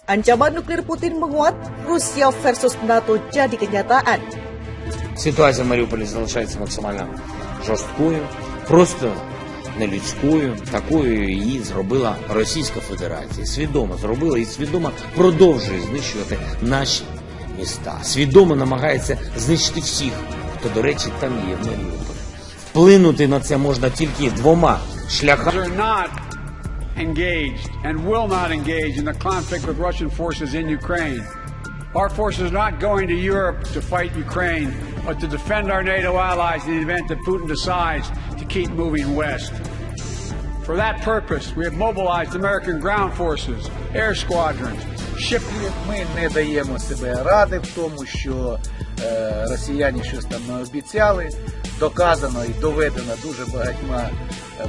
Ancaman nuklir Putin menguat, Rusia versus NATO jadi kenyataan. Ситуація в Маріуполі залишається максимально жорсткою, просто нелюдською. Такою її зробила Російська Федерація. Свідомо зробила і свідомо продовжує знищувати наші міста. Свідомо намагається знищити всіх, хто, до речі, там є в Маріуполі. Вплинути на це можна тільки двома шляхами. Engaged and will not engage in the conflict with Russian forces in Ukraine. Our forces are not going to Europe to fight Ukraine, but to defend our NATO allies in the event that Putin decides to keep moving west. For that purpose, we have mobilized American ground forces, air squadrons, ship. Ми не даємо себе ради в тому, що росіяни щось там обіцяли. Доказано і доведено дуже багатьма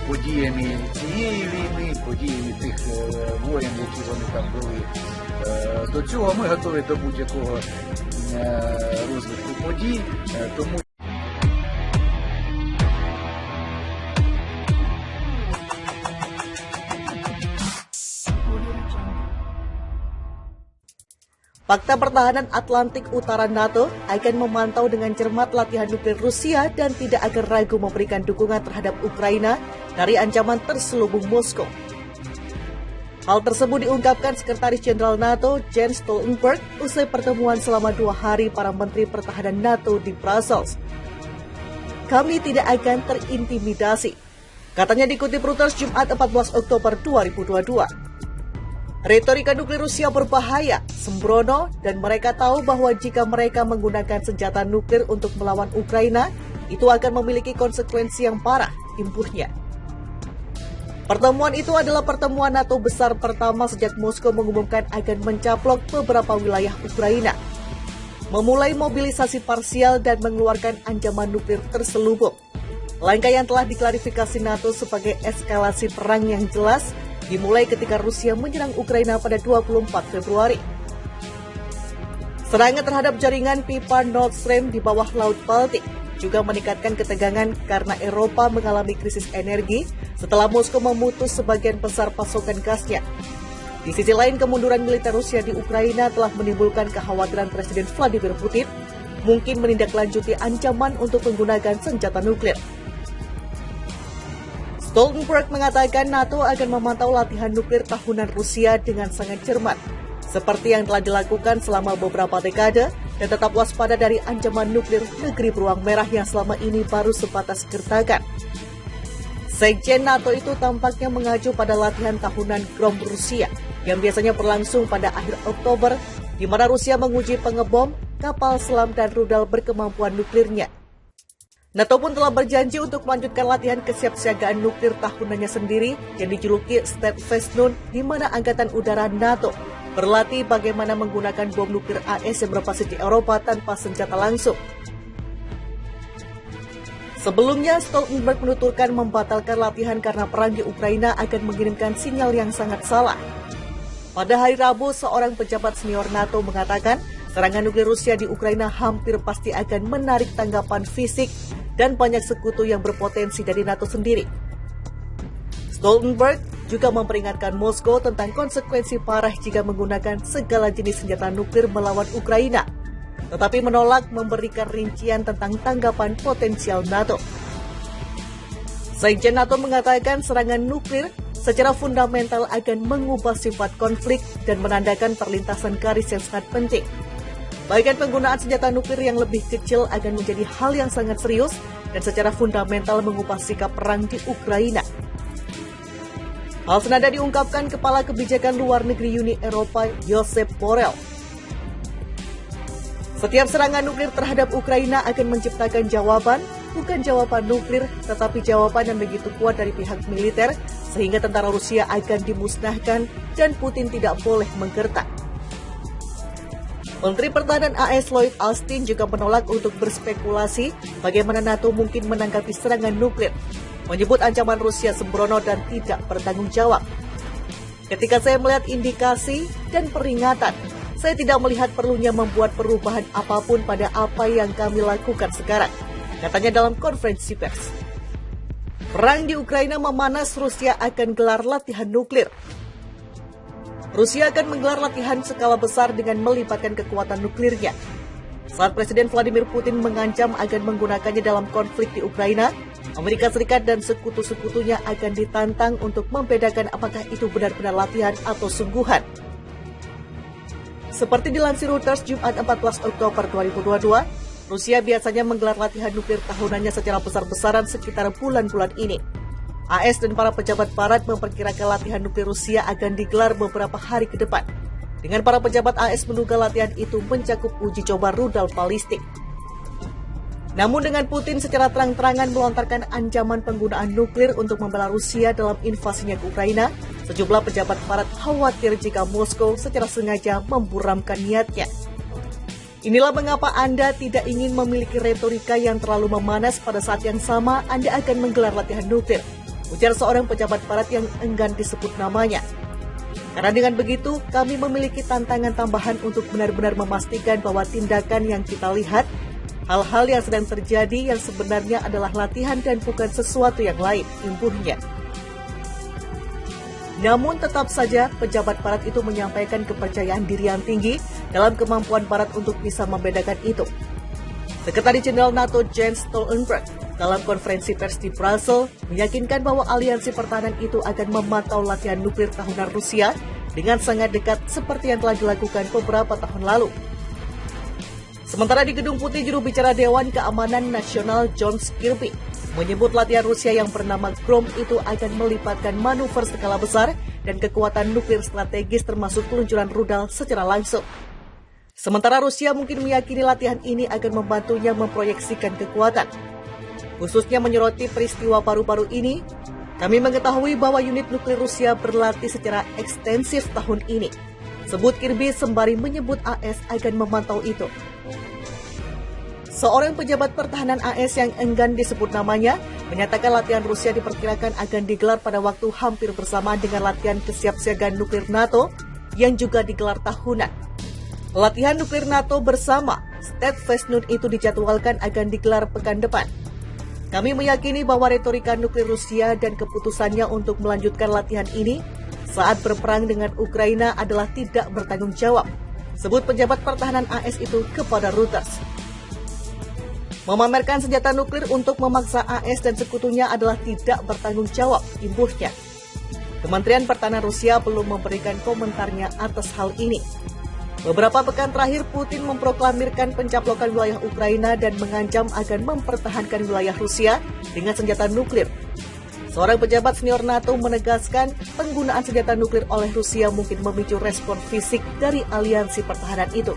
подіями цієї війни, подіями тих воєн, які вони там були. До цього ми готові до будь-якого розвитку подій, тому Fakta Pertahanan Atlantik Utara NATO akan memantau dengan cermat latihan nuklir Rusia dan tidak akan ragu memberikan dukungan terhadap Ukraina dari ancaman terselubung Moskow. Hal tersebut diungkapkan Sekretaris Jenderal NATO Jens Stoltenberg usai pertemuan selama 2 hari para Menteri Pertahanan NATO di Brussels. Kami tidak akan terintimidasi, katanya dikutip Reuters Jumat 14 Oktober 2022. Retorika nuklir Rusia berbahaya, sembrono, dan mereka tahu bahwa jika mereka menggunakan senjata nuklir untuk melawan Ukraina, itu akan memiliki konsekuensi yang parah, imbuhnya. Pertemuan itu adalah pertemuan NATO besar pertama sejak Moskow mengumumkan akan mencaplok beberapa wilayah Ukraina, memulai mobilisasi parsial dan mengeluarkan ancaman nuklir terselubung. Langkah yang telah diklarifikasi NATO sebagai eskalasi perang yang jelas dimulai ketika Rusia menyerang Ukraina pada 24 Februari. Serangan terhadap jaringan pipa Nord Stream di bawah Laut Baltik juga meningkatkan ketegangan karena Eropa mengalami krisis energi setelah Moskow memutus sebagian besar pasokan gasnya. Di sisi lain, kemunduran militer Rusia di Ukraina telah menimbulkan kekhawatiran Presiden Vladimir Putin mungkin menindaklanjuti ancaman untuk menggunakan senjata nuklir. Stoltenberg mengatakan NATO akan memantau latihan nuklir tahunan Rusia dengan sangat cermat, seperti yang telah dilakukan selama beberapa dekade, dan tetap waspada dari ancaman nuklir negeri beruang merah yang selama ini baru sebatas gertakan. Sekjen NATO itu tampaknya mengacu pada latihan tahunan GROM Rusia, yang biasanya berlangsung pada akhir Oktober, di mana Rusia menguji pengebom, kapal selam, dan rudal berkemampuan nuklirnya. NATO pun telah berjanji untuk melanjutkan latihan kesiapsiagaan nuklir tahunannya sendiri yang dijuluki Steadfast-Nun, di mana Angkatan Udara NATO berlatih bagaimana menggunakan bom nuklir AS yang berbasis di Eropa tanpa senjata langsung. Sebelumnya, Stoltenberg menuturkan membatalkan latihan karena perang di Ukraina akan mengirimkan sinyal yang sangat salah. Pada hari Rabu, seorang pejabat senior NATO mengatakan serangan nuklir Rusia di Ukraina hampir pasti akan menarik tanggapan fisik dan banyak sekutu yang berpotensi dari NATO sendiri. Stoltenberg juga memperingatkan Moskow tentang konsekuensi parah jika menggunakan segala jenis senjata nuklir melawan Ukraina, tetapi menolak memberikan rincian tentang tanggapan potensial NATO. Sekjen NATO mengatakan serangan nuklir secara fundamental akan mengubah sifat konflik dan menandakan perlintasan garis yang sangat penting. Bahkan penggunaan senjata nuklir yang lebih kecil akan menjadi hal yang sangat serius dan secara fundamental mengubah sikap perang di Ukraina. Hal senada diungkapkan Kepala Kebijakan Luar Negeri Uni Eropa, Josep Borrell. Setiap serangan nuklir terhadap Ukraina akan menciptakan jawaban, bukan jawaban nuklir, tetapi jawaban yang begitu kuat dari pihak militer, sehingga tentara Rusia akan dimusnahkan dan Putin tidak boleh menggertak. Menteri Pertahanan AS Lloyd Austin juga menolak untuk berspekulasi bagaimana NATO mungkin menanggapi serangan nuklir, menyebut ancaman Rusia sembrono dan tidak bertanggung jawab. Ketika saya melihat indikasi dan peringatan, saya tidak melihat perlunya membuat perubahan apapun pada apa yang kami lakukan sekarang, katanya dalam konferensi pers. Perang di Ukraina memanas, Rusia akan gelar latihan nuklir. Rusia akan menggelar latihan skala besar dengan melibatkan kekuatan nuklirnya. Saat Presiden Vladimir Putin mengancam akan menggunakannya dalam konflik di Ukraina, Amerika Serikat dan sekutu-sekutunya akan ditantang untuk membedakan apakah itu benar-benar latihan atau sungguhan. Seperti dilansir Reuters Jumat 14 Oktober 2022, Rusia biasanya menggelar latihan nuklir tahunannya secara besar-besaran sekitar bulan-bulan ini. AS dan para pejabat barat memperkirakan latihan nuklir Rusia akan digelar beberapa hari ke depan. Dengan para pejabat AS menduga latihan itu mencakup uji coba rudal balistik. Namun dengan Putin secara terang-terangan melontarkan ancaman penggunaan nuklir untuk membela Rusia dalam invasinya ke Ukraina, sejumlah pejabat barat khawatir jika Moskow secara sengaja memburamkan niatnya. Inilah mengapa Anda tidak ingin memiliki retorika yang terlalu memanas pada saat yang sama Anda akan menggelar latihan nuklir, ujar seorang pejabat barat yang enggan disebut namanya. Karena dengan begitu, kami memiliki tantangan tambahan untuk benar-benar memastikan bahwa tindakan yang kita lihat, hal-hal yang sedang terjadi yang sebenarnya adalah latihan dan bukan sesuatu yang lain, imbuhnya. Namun tetap saja, pejabat barat itu menyampaikan kepercayaan diri yang tinggi dalam kemampuan barat untuk bisa membedakan itu. Sekretaris Jenderal NATO Jens Stoltenberg dalam konferensi pers di Brussels meyakinkan bahwa aliansi pertahanan itu akan memantau latihan nuklir tahunan Rusia dengan sangat dekat seperti yang telah dilakukan beberapa tahun lalu. Sementara di Gedung Putih, juru bicara Dewan Keamanan Nasional John Kirby menyebut latihan Rusia yang bernama Grom itu akan melibatkan manuver skala besar dan kekuatan nuklir strategis termasuk peluncuran rudal secara langsung. Sementara Rusia mungkin meyakini latihan ini akan membantunya memproyeksikan kekuatan. Khususnya menyoroti peristiwa baru-baru ini, kami mengetahui bahwa unit nuklir Rusia berlatih secara ekstensif tahun ini. Sebut Kirby sembari menyebut AS akan memantau itu. Seorang pejabat pertahanan AS yang enggan disebut namanya menyatakan latihan Rusia diperkirakan akan digelar pada waktu hampir bersamaan dengan latihan kesiapsiagaan nuklir NATO yang juga digelar tahunan. Latihan nuklir NATO bersama Steadfast itu dijadwalkan akan digelar pekan depan. Kami meyakini bahwa retorika nuklir Rusia dan keputusannya untuk melanjutkan latihan ini saat berperang dengan Ukraina adalah tidak bertanggung jawab, sebut pejabat pertahanan AS itu kepada Reuters. Memamerkan senjata nuklir untuk memaksa AS dan sekutunya adalah tidak bertanggung jawab, imbuhnya. Kementerian Pertahanan Rusia belum memberikan komentarnya atas hal ini. Beberapa pekan terakhir, Putin memproklamirkan pencaplokan wilayah Ukraina dan mengancam akan mempertahankan wilayah Rusia dengan senjata nuklir. Seorang pejabat senior NATO menegaskan penggunaan senjata nuklir oleh Rusia mungkin memicu respon fisik dari aliansi pertahanan itu.